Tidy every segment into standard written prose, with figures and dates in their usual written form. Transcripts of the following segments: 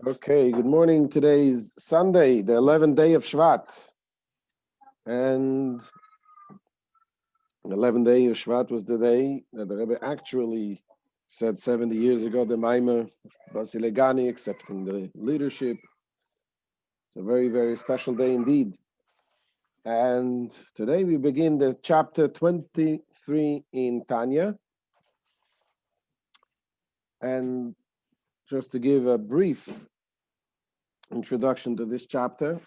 Okay, good morning. Today is Sunday, the 11th day of Shevat. And the 11th day of Shevat was the day that the Rebbe actually said 70 years ago, the Maimer of Basilegani, accepting the leadership. It's a very, very special day indeed. And today we begin the chapter 23 in Tanya. And just to give a brief introduction to this chapter,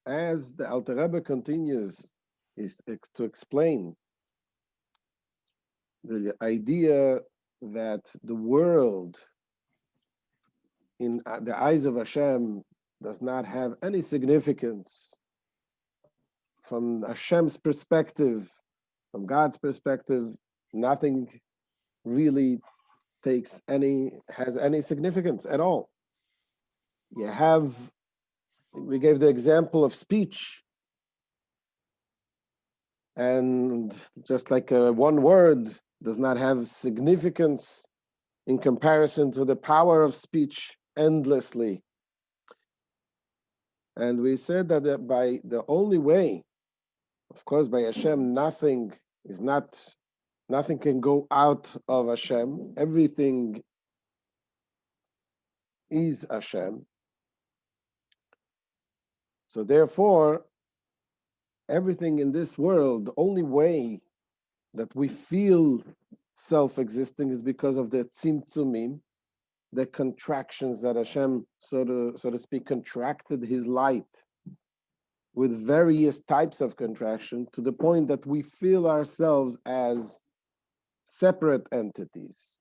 as the Alter Rebbe continues is to explain the idea that the world in the eyes of Hashem does not have any significance from Hashem's perspective, from God's perspective. Nothing really has any significance at all. We gave the example of speech, and just like one word does not have significance in comparison to the power of speech endlessly. And we said that by the only way, of course, by Hashem, nothing can go out of Hashem. Everything is Hashem. So therefore, everything in this world, the only way that we feel self-existing is because of the tzimtzumim, the contractions that Hashem, so to speak, contracted his light with various types of contraction to the point that we feel ourselves as separate entities.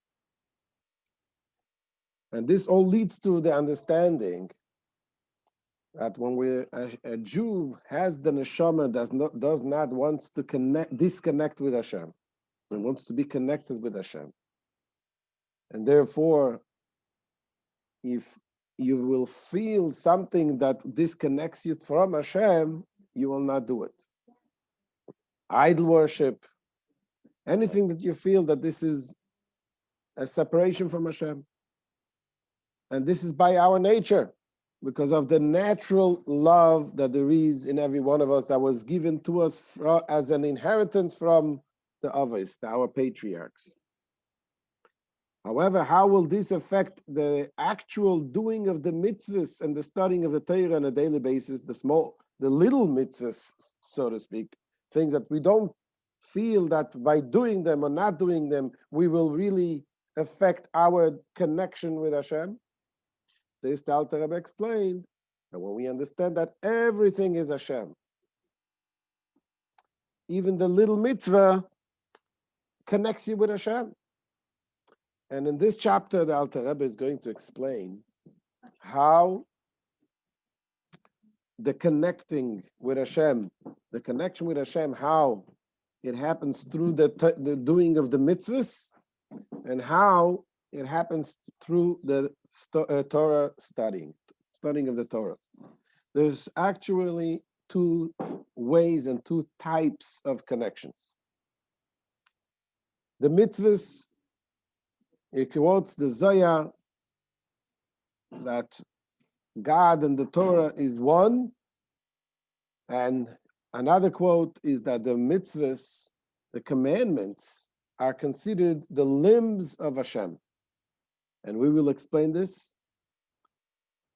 And this all leads to the understanding that when a Jew has the neshama, does not wants to disconnect with Hashem, and wants to be connected with Hashem. And therefore, if you will feel something that disconnects you from Hashem, you will not do it. Idol worship, anything that you feel that this is a separation from Hashem. And this is by our nature, because of the natural love that there is in every one of us that was given to us as an inheritance from the Avos, our patriarchs. However, how will this affect the actual doing of the mitzvahs and the studying of the Torah on a daily basis, the little mitzvahs, so to speak, things that we don't feel that by doing them or not doing them, we will really affect our connection with Hashem? This the Alter Rebbe explained that when we understand that everything is Hashem, even the little mitzvah connects you with Hashem. And in this chapter, the Alter Rebbe is going to explain how the connection with Hashem, how it happens through the doing of the mitzvahs, and how it happens through the Torah studying of the Torah. There's actually two ways and two types of connections. The mitzvahs, it quotes the Zohar that God and the Torah is one, and another quote is that the mitzvahs, the commandments, are considered the limbs of Hashem. And we will explain this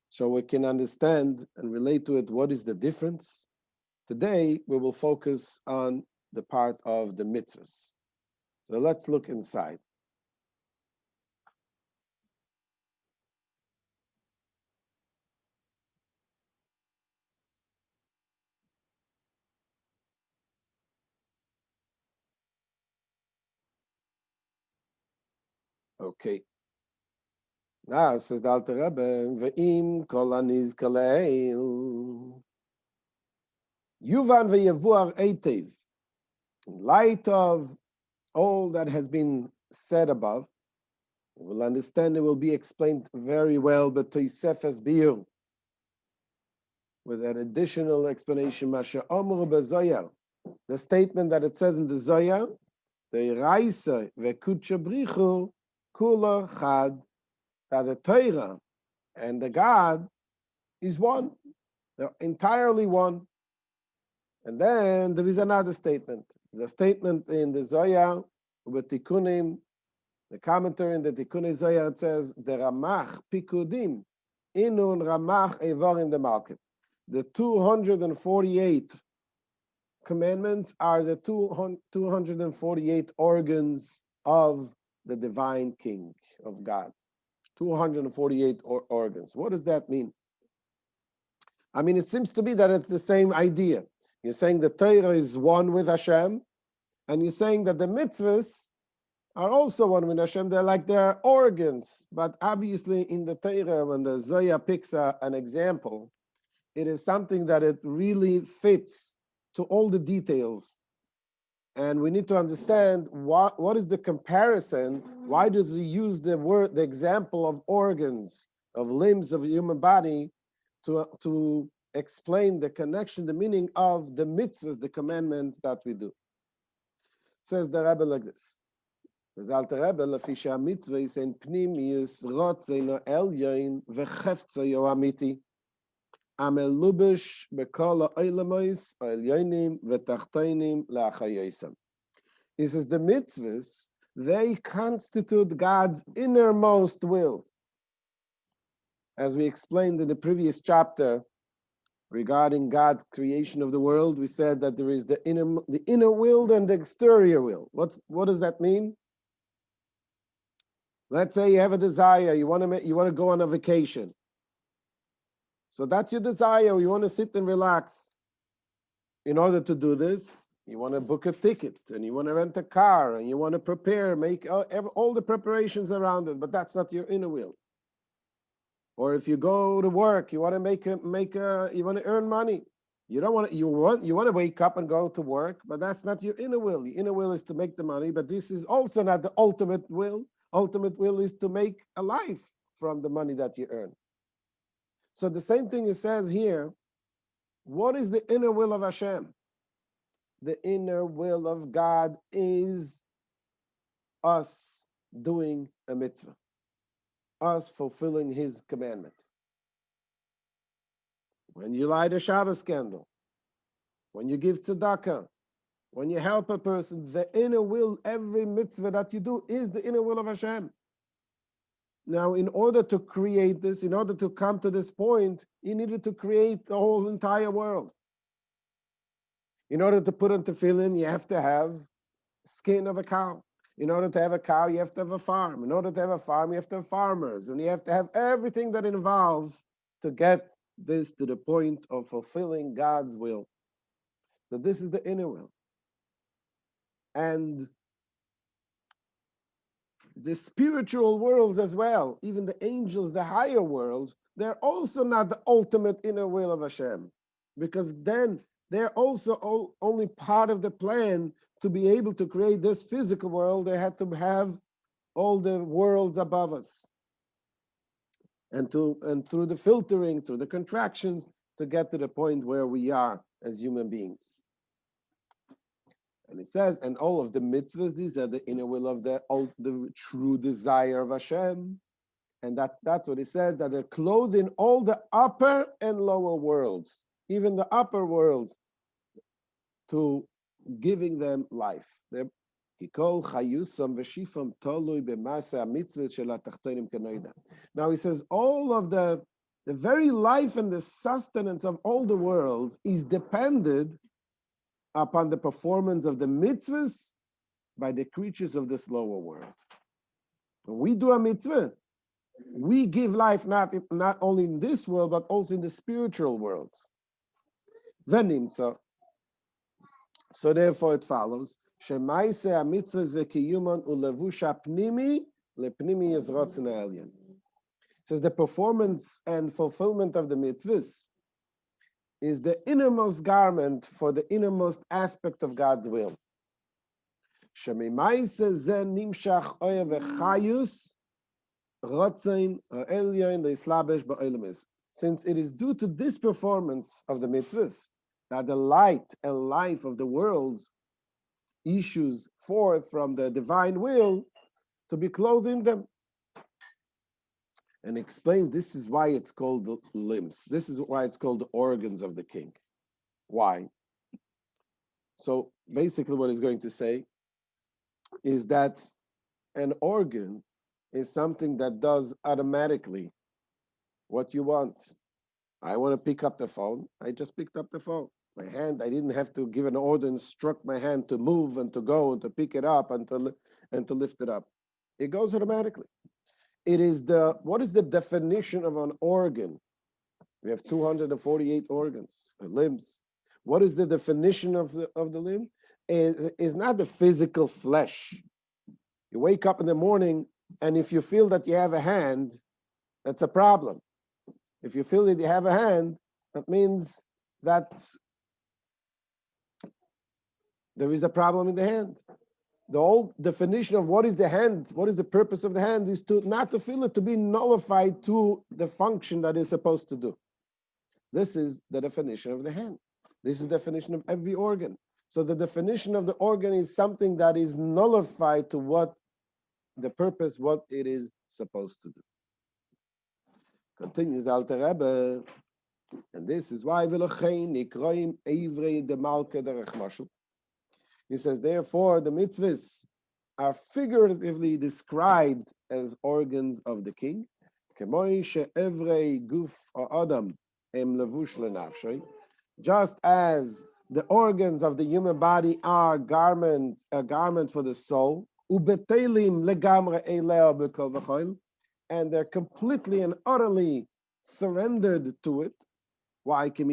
so we can understand and relate to it what is the difference. Today, we will focus on the part of the mitzvahs. So let's look inside. Okay. Now, says the Alter Rebbe, Ve'im kol aniz kaleil, Yuvan ve'yevuar eitev. In light of all that has been said above, we will understand, it will be explained very well, but Tosefes Biur, with an additional explanation, Masha Omru beZohar, the statement that it says in the Zohar, the Raisa ve'kudsha brichu kula chad, that the Torah And the God is one. They're entirely one. And then there is another statement. There's a statement in the Zohar, with Tikkunim, the commentary in the Tikkunei Zohar, it says, the Ramach Pikudim, Inun Ramach Evorim the Malkim. The 248 commandments are the 248 organs of the divine king of God. 248 organs. What does that mean? I mean, it seems to me that it's the same idea. You're saying the Torah is one with Hashem, and you're saying that the mitzvahs are also one with Hashem. They're like their organs. But obviously in the Torah, when the Zohar picks an example, it is something that it really fits to all the details. And we need to understand what is the comparison. Why does he use the example of organs, of limbs of the human body to explain the connection, the meaning of the mitzvahs, the commandments that we do? Says the Rebbe like this. The Alter Rebbe, לפי שהמצווה אין פנימיוס רוצנו עליון וחפצו אמיתי, המלובש בכל העולמות העליונים ותחתונים לאחריותם. He says the mitzvahs, they constitute God's innermost will. As we explained in the previous chapter regarding God's creation of the world, we said that there is the inner will and the exterior will. What does that mean? Let's say you have a desire, you want to go on a vacation. So that's your desire, you want to sit and relax. In order to do this, you want to book a ticket, and you want to rent a car, and you want to prepare, make all the preparations around it, but that's not your inner will. Or if you go to work, you want to you want to earn money. You want to wake up and go to work, but that's not your inner will. The inner will is to make the money, but this is also not the ultimate will. Ultimate will is to make a life from the money that you earn. So the same thing it says here. What is the inner will of Hashem? The inner will of God is us doing a mitzvah, us fulfilling His commandment. When you light a Shabbos candle, when you give tzedakah, when you help a person, the inner will, every mitzvah that you do is the inner will of Hashem. Now, in order to create this, in order to come to this point, you needed to create the whole entire world. In order to put on tefillin, you have to have skin of a cow. In order to have a cow, you have to have a farm. In order to have a farm, you have to have farmers. And you have to have everything that involves to get this to the point of fulfilling God's will. So this is the inner will. And the spiritual worlds as well, even the angels, the higher world, they're also not the ultimate inner will of Hashem, because then they're also only part of the plan to be able to create this physical world. They had to have all the worlds above us, and through the filtering, through the contractions, to get to the point where we are as human beings. And it says, and all of the mitzvahs, these are the inner will of the true desire of Hashem. And that's what it says, that they're clothed in all the upper and lower worlds, even the upper worlds, to giving them life. Now he says, all of the very life and the sustenance of all the worlds is dependent upon the performance of the mitzvahs by the creatures of this lower world. When we do a mitzvah, we give life not only in this world, but also in the spiritual worlds. So therefore it follows, says the performance and fulfillment of the mitzvahs is the innermost garment for the innermost aspect of God's will. Since it is due to this performance of the mitzvahs that the light and life of the worlds issues forth from the divine will to be clothed in them. and explains this is why it's called the limbs. This is why it's called the organs of the king. Why? So basically what he's going to say is that an organ is something that does automatically what you want. I want to pick up the phone. I just picked up the phone. My hand, I didn't have to give an order and instruct my hand to move and to go and to pick it up and to lift it up. It goes automatically. What is the definition of an organ? We have 248 organs, limbs. What is the definition of the limb? Is not the physical flesh. You wake up in the morning, and if you feel that you have a hand, that's a problem. If you feel that you have a hand, that means that there is a problem in the hand. The old definition of what is the hand, what is the purpose of the hand, is to not to feel it, to be nullified to the function that it's supposed to do. This is the definition of the hand. This is the definition of every organ. So the definition of the organ is something that is nullified to what the purpose, what it is supposed to do. Continues the Alter Rebbe, and this is why he says, therefore, the mitzvahs are figuratively described as organs of the king. Just as the organs of the human body are garments, a garment for the soul, and they're completely and utterly surrendered to it. Why? Because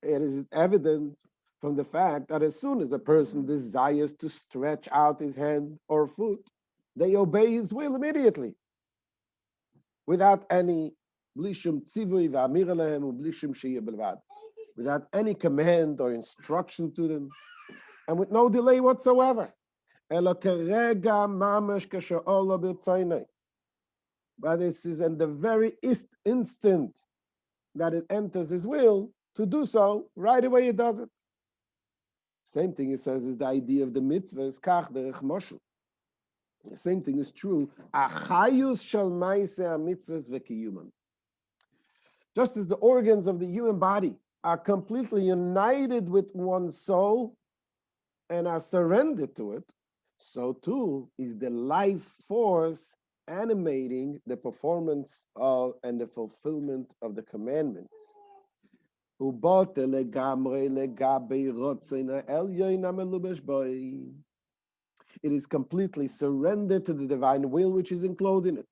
it is evident from the fact that as soon as a person desires to stretch out his hand or foot, they obey his will immediately, without any without any command or instruction to them, and with no delay whatsoever. But this is in the very instant that it enters his will to do so, right away it does it. Same thing he says is the idea of the mitzvah is kach derech moshel. The same thing is true. Just as the organs of the human body are completely united with one's soul and are surrendered to it, so too is the life force animating the performance of and the fulfillment of the commandments. It is completely surrendered to the divine will which is enclosed in it.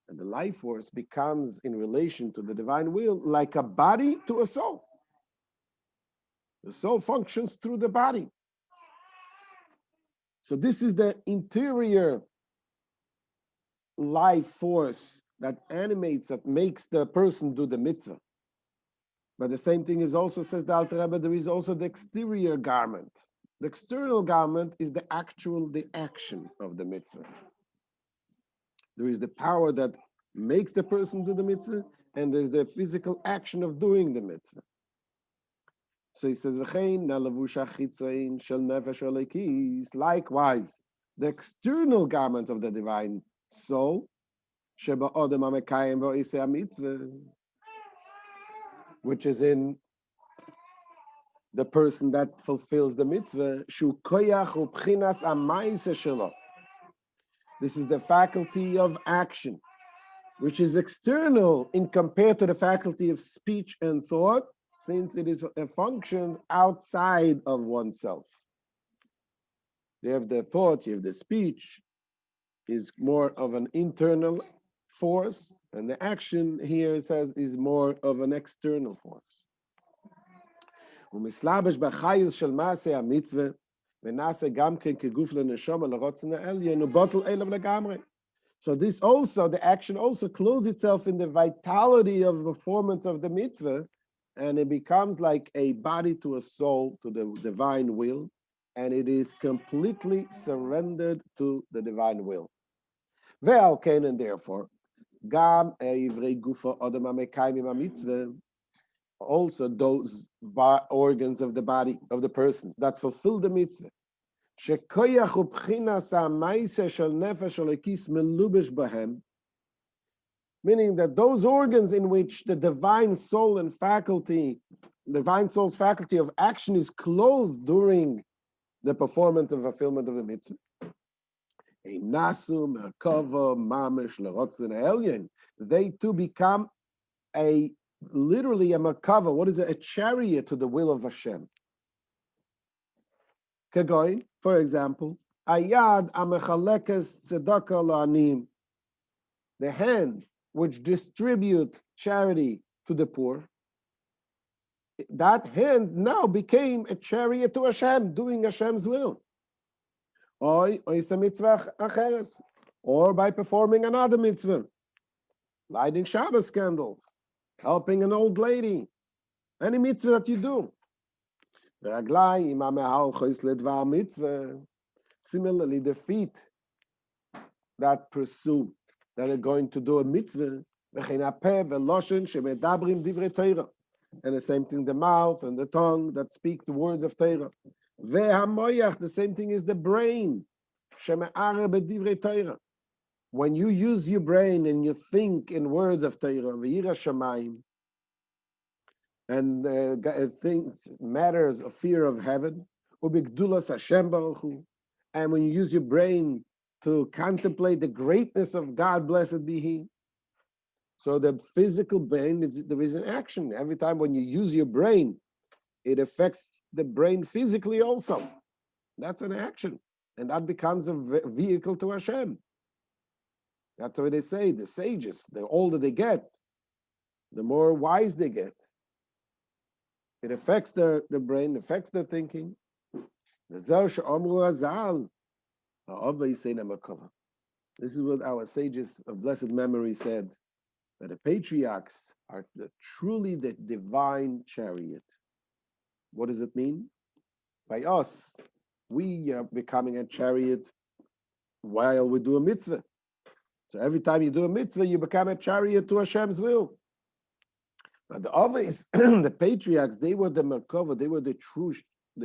And the life force becomes, in relation to the divine will, like a body to a soul. The soul functions through the body. So this is the interior life force that animates, that makes the person do the mitzvah. But the same thing is also, says the Alter Rebbe, there is also the exterior garment. The external garment is the action of the mitzvah. There is the power that makes the person do the mitzvah, and there's the physical action of doing the mitzvah. So he says, likewise, the external garment of the divine soul, which is in the person that fulfills the mitzvah, this is the faculty of action, which is external in compared to the faculty of speech and thought, since it is a function outside of oneself. You have the thought, you have the speech, is more of an internal force, and the action here, it says, is more of an external force. So this also, the action also clothes itself in the vitality of the performance of the mitzvah, and it becomes like a body to a soul, to the divine will, and it is completely surrendered to the divine will. And therefore, also those organs of the body of the person that fulfill the mitzvah. Meaning that those organs in which the divine soul and faculty, divine soul's faculty of action is clothed during the performance and fulfillment of the mitzvah. They too become literally a makava. What is it? A chariot to the will of Hashem. Kagoin, for example, ayad amechalekes tzedakah la'anim, the hand which distribute charity to the poor. That hand now became a chariot to Hashem, doing Hashem's will. Or by performing another mitzvah, lighting Shabbos candles, helping an old lady, any mitzvah that you do. Similarly, the feet that pursue, that are going to do a mitzvah, and the same thing, the mouth and the tongue that speak the words of Torah. The same thing is the brain. When you use your brain and you think in words of Torah, and things, matters of fear of heaven, and when you use your brain to contemplate the greatness of God, blessed be He. So the physical brain, there is an action. Every time when you use your brain, it affects the brain physically also. That's an action. And that becomes a vehicle to Hashem. That's what they say, the sages, the older they get, the more wise they get. It affects the brain, affects the thinking. This is what our sages of blessed memory said, that the patriarchs are truly the divine chariot. What does it mean? By us, we are becoming a chariot while we do a mitzvah. So every time you do a mitzvah, you become a chariot to Hashem's will. But the others, the patriarchs, they were the Merkava, they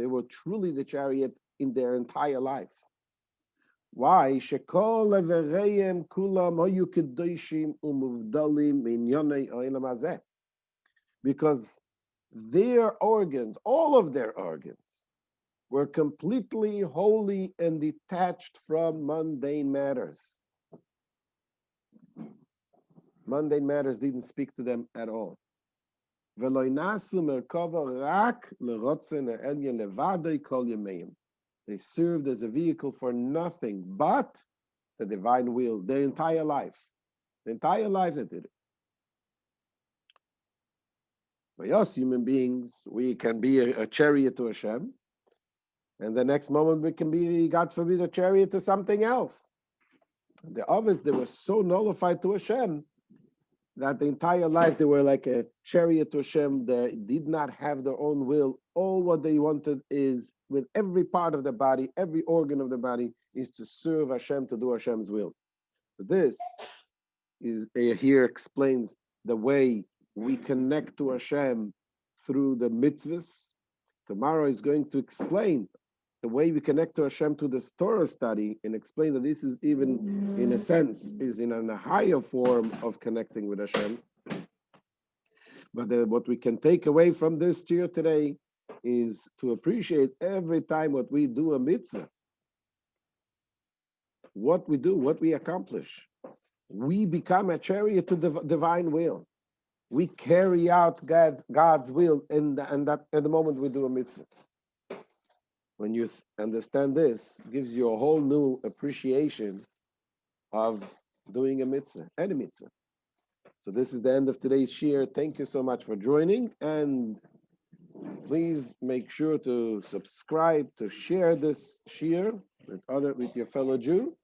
were truly the chariot in their entire life. Why? Because their organs, all of their organs, were completely holy and detached from mundane matters. Mundane matters didn't speak to them at all. They served as a vehicle for nothing but the divine will, their entire life. The entire life they did it. By us human beings, we can be a chariot to Hashem, and the next moment we can be, God forbid, a chariot to something else. The others, they were so nullified to Hashem that the entire life they were like a chariot to Hashem. They did not have their own will. All what they wanted is, with every part of the body, every organ of the body, is to serve Hashem, to do Hashem's will. This is here explains the way we connect to Hashem through the mitzvahs. Tomorrow is going to explain the way we connect to Hashem to this Torah study, and explain that this is even, in a sense, is in a higher form of connecting with Hashem. But what we can take away from this here today is to appreciate every time what we do a mitzvah, what we do, what we accomplish. We become a chariot to the divine will. We carry out God's will in at the moment we do a mitzvah. When you understand this, it gives you a whole new appreciation of doing a mitzvah, any mitzvah. So this is the end of today's shir. Thank you so much for joining, and please make sure to subscribe, to share this shir with your fellow Jew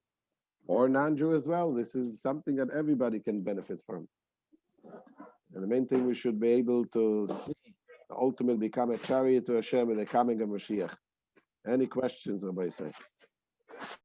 or non-Jew as well. This is something that everybody can benefit from. And the main thing, we should be able to see, ultimately become a chariot to Hashem in the coming of Mashiach. Any questions, Rabbi say?